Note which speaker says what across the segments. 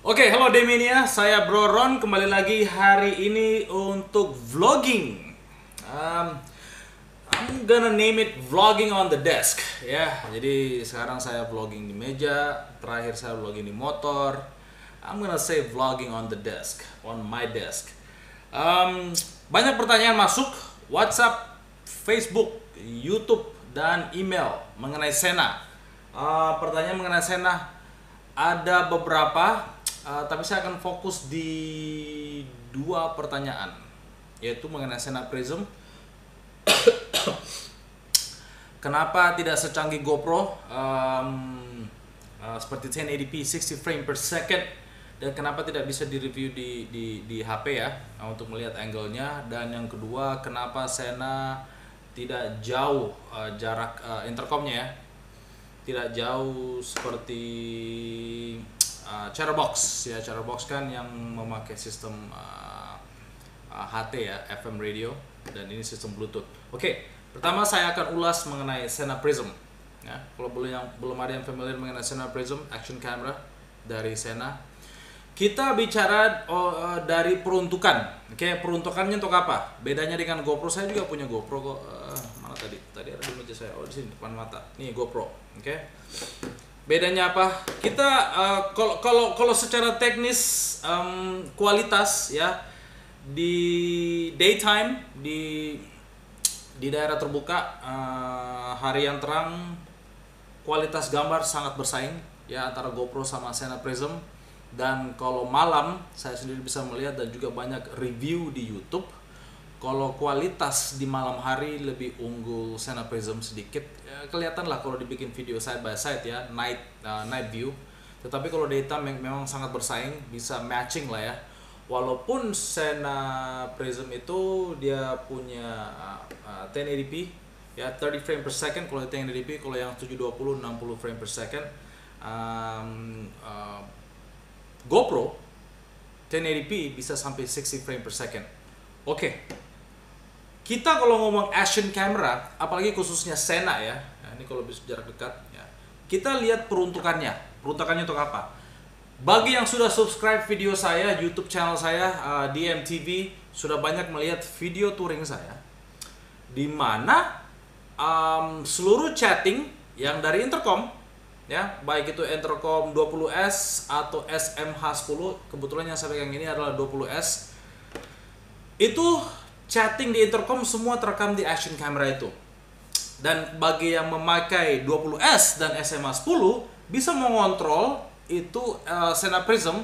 Speaker 1: Oke, halo Deminia, saya Bro Ron kembali lagi hari ini untuk vlogging. I'm gonna name it vlogging on the desk, ya. Jadi sekarang saya vlogging di meja, terakhir saya vlogging di motor. I'm gonna say vlogging on the desk, on my desk. Banyak pertanyaan masuk, WhatsApp, Facebook, YouTube, dan email mengenai Sena. Pertanyaan mengenai Sena ada beberapa. Tapi saya akan fokus di dua pertanyaan, yaitu mengenai Sena Prism. Kenapa tidak secanggih GoPro seperti 1080p 60 frame per second, dan kenapa tidak bisa direview di HP ya, untuk melihat angle-nya. Dan yang kedua, kenapa Sena tidak jauh jarak intercomnya ya, tidak jauh seperti Chatterbox ya. Chatterbox kan yang memakai sistem HT ya, FM radio, dan ini sistem Bluetooth. Oke, pertama saya akan ulas mengenai Sena Prism ya. Kalau belum ada yang familiar mengenai Sena Prism action camera dari Sena, kita bicara dari peruntukan. Oke, peruntukannya untuk apa? Bedanya dengan GoPro, saya juga punya GoPro kok. Mana tadi ada di meja saya. Oh, di sini depan mata. Nih GoPro. Oke. Bedanya apa? Kita kalau secara teknis, kualitas ya, di daytime, di daerah terbuka, hari yang terang, kualitas gambar sangat bersaing ya antara GoPro sama Sena Prism. Dan kalau malam, saya sendiri bisa melihat dan juga banyak review di YouTube, kalau kualitas di malam hari lebih unggul Sena Prism sedikit. Ya, kelihatan lah kalau dibikin video side by side ya, night view. Tetapi kalau daytime memang sangat bersaing, bisa matching lah ya. Walaupun Sena Prism itu dia punya 1080p ya, 30 frame per second kalau 1080p. Kalau yang 720 60 frame per second. GoPro 1080p bisa sampai 60 frame per second. Oke. Kita kalau ngomong action camera, apalagi khususnya Sena ya, nah, ini kalau bisa jarak dekat ya, kita lihat peruntukannya. Peruntukannya untuk apa? Bagi yang sudah subscribe video saya, YouTube channel saya, DMTV, sudah banyak melihat video touring saya, di mana seluruh chatting yang dari intercom ya, baik itu intercom 20S atau SMH10, kebetulan yang saya pegang ini adalah 20S, itu chatting di intercom semua terekam di action camera itu. Dan bagi yang memakai 20S dan SMA10 bisa mengontrol itu Sena Prism.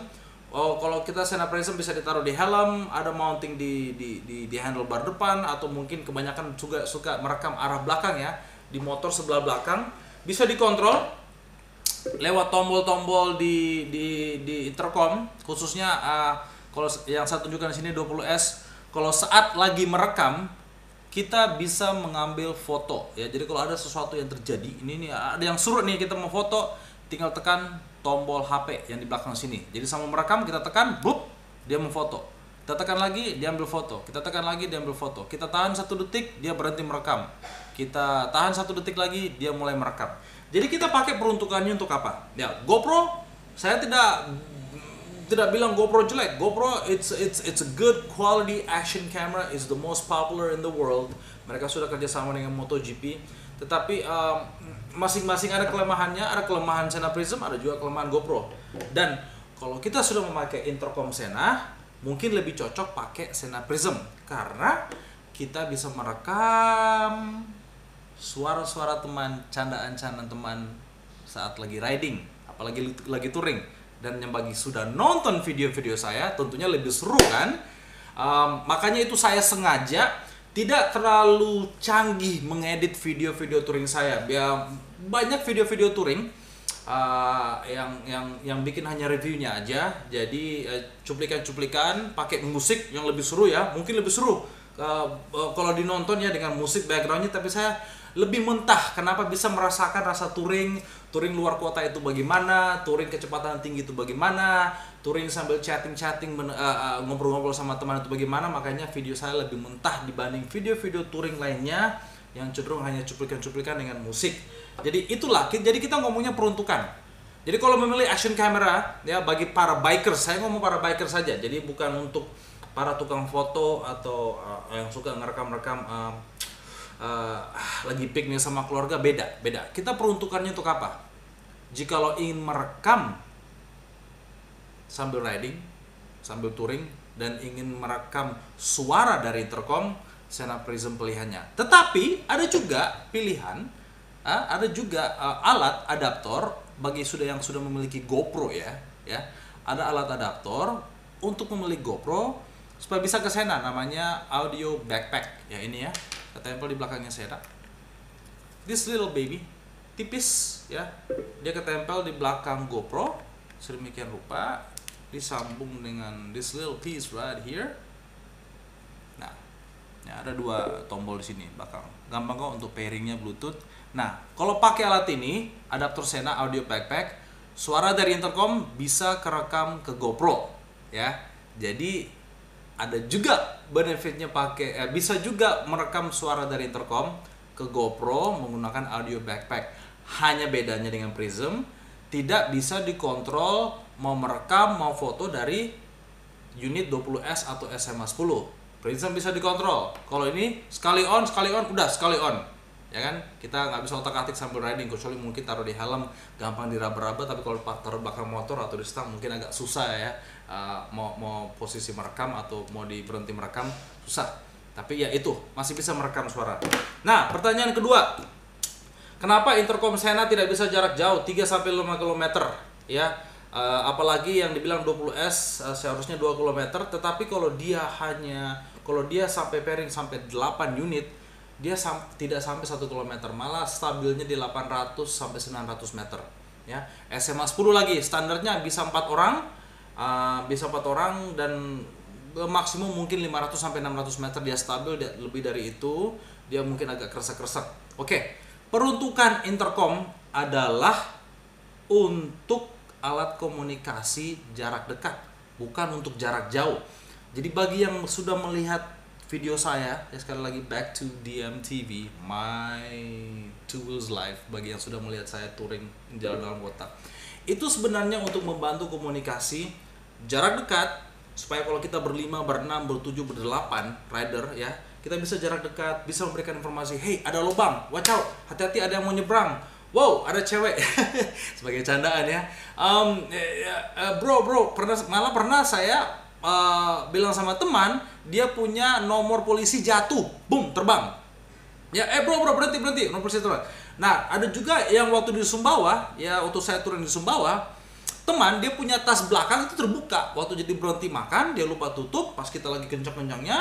Speaker 1: Kalau kita Sena Prism bisa ditaruh di helm, ada mounting di handlebar depan, atau mungkin kebanyakan juga suka merekam arah belakang ya, di motor sebelah belakang. Bisa dikontrol lewat tombol-tombol di intercom, khususnya kalau yang saya tunjukkan di sini 20S. Kalau saat lagi merekam, kita bisa mengambil foto ya. Jadi kalau ada sesuatu yang terjadi, ini nih ada yang suruh nih kita mau foto, tinggal tekan tombol HP yang di belakang sini. Jadi sama merekam, kita tekan, bup, dia memfoto. Kita tekan lagi, dia ambil foto. Kita tekan lagi, dia ambil foto. Kita tahan 1 detik, dia berhenti merekam. Kita tahan 1 detik lagi, dia mulai merekam. Jadi kita pakai peruntukannya untuk apa? Ya, GoPro, saya tidak bilang GoPro jelek. GoPro it's a good quality action camera, is the most popular in the world. Mereka sudah kerjasama dengan MotoGP. Tetapi masing-masing ada kelemahannya. Ada kelemahan Sena Prism, ada juga kelemahan GoPro. Dan kalau kita sudah memakai intercom Sena, mungkin lebih cocok pakai Sena Prism, karena kita bisa merekam suara-suara teman, candaan-candaan teman saat lagi riding, apalagi lagi touring. Dan yang bagi sudah nonton video-video saya, tentunya lebih seru kan. Makanya itu saya sengaja tidak terlalu canggih mengedit video-video touring saya. Ya, banyak video-video touring yang bikin hanya reviewnya aja. Jadi cuplikan-cuplikan pakai musik yang lebih seru ya. Mungkin lebih seru kalau dinonton ya dengan musik backgroundnya. Tapi saya lebih mentah. Kenapa? Bisa merasakan rasa touring luar kota itu bagaimana, touring kecepatan tinggi itu bagaimana, touring sambil chatting-chatting, ngobrol-ngobrol sama teman itu bagaimana. Makanya video saya lebih mentah dibanding video-video touring lainnya yang cenderung hanya cuplikan-cuplikan dengan musik. Jadi itulah, jadi kita ngomongnya peruntukan. Jadi kalau memilih action camera ya bagi para bikers, saya ngomong para bikers saja. Jadi bukan untuk para tukang foto atau yang suka ngerekam-rekam lagi piknik sama keluarga, beda. Kita peruntukannya untuk apa? Jika lo ingin merekam sambil riding, sambil touring, dan ingin merekam suara dari intercom, Sena Prism pilihannya. Tetapi ada juga pilihan, ada juga alat adaptor bagi yang sudah memiliki GoPro ya. Ada alat adaptor untuk memiliki GoPro supaya bisa ke Sena, namanya audio backpack. Ya ini ya, ketempel di belakangnya Sena. This little baby, tipis ya, dia ketempel di belakang GoPro sedemikian rupa, disambung dengan this little piece right here. Nah, ya ada 2 tombol di sini belakang. Gampang kok untuk pairingnya Bluetooth. Nah, kalau pakai alat ini, adaptor Sena audio backpack, suara dari intercom bisa kerekam ke GoPro ya. Jadi ada juga benefitnya bisa juga merekam suara dari intercom ke GoPro menggunakan audio backpack. Hanya bedanya dengan Prism, tidak bisa dikontrol mau merekam mau foto dari unit 20S atau SMA10. Prism bisa dikontrol. Kalau ini sekali on, udah sekali on. Ya kan? Kita nggak bisa otak-atik sambil riding, kecuali mungkin taruh di helm gampang diraba-raba, tapi kalau taruh belakang motor atau di stang mungkin agak susah ya. Mau posisi merekam atau mau berhenti merekam susah. Tapi ya itu masih bisa merekam suara. Nah, pertanyaan kedua. Kenapa intercom Sena tidak bisa jarak jauh 3-5 km ya? Apalagi yang dibilang 20S seharusnya 2 km, tetapi kalau dia sampai pairing sampai 8 unit, dia tidak sampai 1 km, malah stabilnya di 800 sampai 900 meter ya. SMA 10 lagi standarnya bisa 4 orang, dan maksimum mungkin 500 sampai 600 meter dia stabil. Lebih dari itu dia mungkin agak kresek-kresek. Oke, peruntukan intercom adalah untuk alat komunikasi jarak dekat, bukan untuk jarak jauh. Jadi bagi yang sudah melihat video saya, ya sekali lagi back to DMTV, my two wheels life, bagi yang sudah melihat saya touring jalan dalam kota, itu sebenarnya untuk membantu komunikasi jarak dekat, supaya kalau kita berlima, berenam, bertujuh, berdelapan rider ya, kita bisa jarak dekat, bisa memberikan informasi, hey ada lubang, watch out, hati-hati ada yang mau nyebrang, wow ada cewek, sebagai candaan ya. Bro, pernah saya bilang sama teman, dia punya nomor polisi jatuh, boom, terbang. Ya, bro, berhenti, nomor polisi terbang. Nah, ada juga yang waktu di Sumbawa, ya waktu saya turun di Sumbawa, teman dia punya tas belakang itu terbuka. Waktu jadi berhenti makan, dia lupa tutup, pas kita lagi kencang-kencangnya,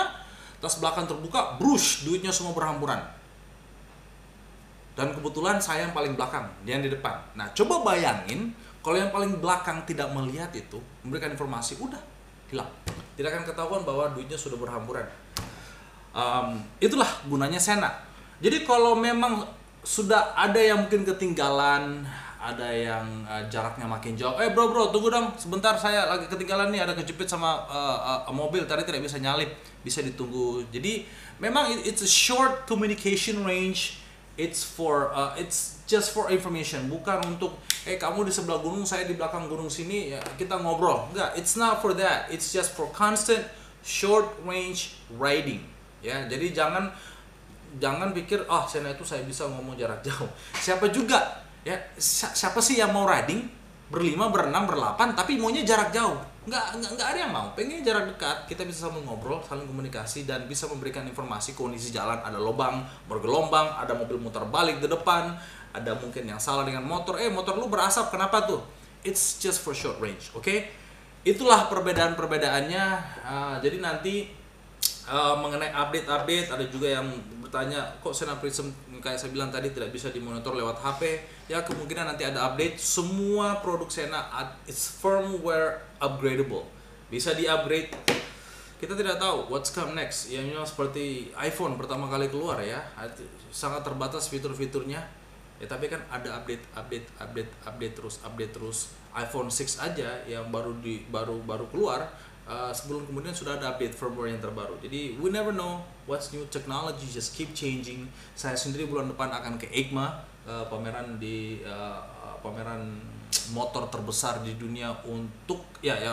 Speaker 1: tas belakang terbuka, brush, duitnya semua berhamburan. Dan kebetulan saya yang paling belakang, dia yang di depan. Nah, coba bayangin kalau yang paling belakang tidak melihat itu, memberikan informasi, udah hilang. Tidak akan ketahuan bahwa duitnya sudah berhamburan. Itulah gunanya Sena. Jadi kalau memang sudah ada yang mungkin ketinggalan, ada yang jaraknya makin jauh, bro, tunggu dong sebentar, saya lagi ketinggalan nih, ada kejepit sama mobil, tadi tidak bisa nyalip, bisa ditunggu. Jadi memang it's a short communication range. It's just for information, bukan untuk kamu di sebelah gunung, saya di belakang gunung sini, ya kita ngobrol. Enggak, it's not for that. It's just for constant short range riding. Ya, jadi jangan pikir Sena itu saya bisa ngomong jarak jauh. Siapa sih yang mau riding berlima, berenam, berlapan tapi maunya jarak jauh? Enggak ada yang mau. Pengen jarak dekat, kita bisa saling ngobrol, saling komunikasi, dan bisa memberikan informasi kondisi jalan, ada lubang, bergelombang, ada mobil muter balik di depan, ada mungkin yang salah dengan motor, motor lu berasap, kenapa tuh? It's just for short range, oke? Itulah perbedaan-perbedaannya. Jadi nanti mengenai update, ada juga yang bertanya, kok Sena Prism kayak saya bilang tadi tidak bisa dimonitor lewat HP? Ya kemungkinan nanti ada update. Semua produk Sena it's firmware upgradable, bisa di-upgrade. Kita tidak tahu what's come next. Ya seperti iPhone pertama kali keluar ya, sangat terbatas fitur-fiturnya. Ya tapi kan ada update terus. iPhone 6 aja yang baru keluar, sebelum kemudian sudah ada update firmware yang terbaru. Jadi we never know what's new, technology just keep changing. Saya sendiri bulan depan akan ke EICMA, pameran motor terbesar di dunia untuk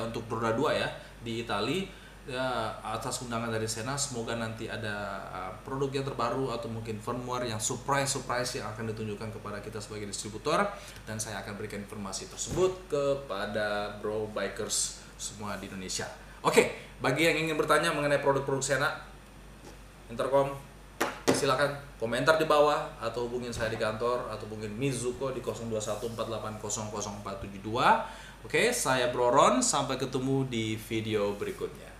Speaker 1: untuk roda 2 ya di Italia. Ya, atas undangan dari Senna, semoga nanti ada produk yang terbaru atau mungkin firmware yang surprise yang akan ditunjukkan kepada kita sebagai distributor, dan saya akan berikan informasi tersebut kepada bro bikers semua di Indonesia. Oke, bagi yang ingin bertanya mengenai produk-produk Senna Intercom, silakan komentar di bawah atau hubungin saya di kantor atau hubungin Mizuko di 0214800472. Oke, saya Bro Ron, sampai ketemu di video berikutnya.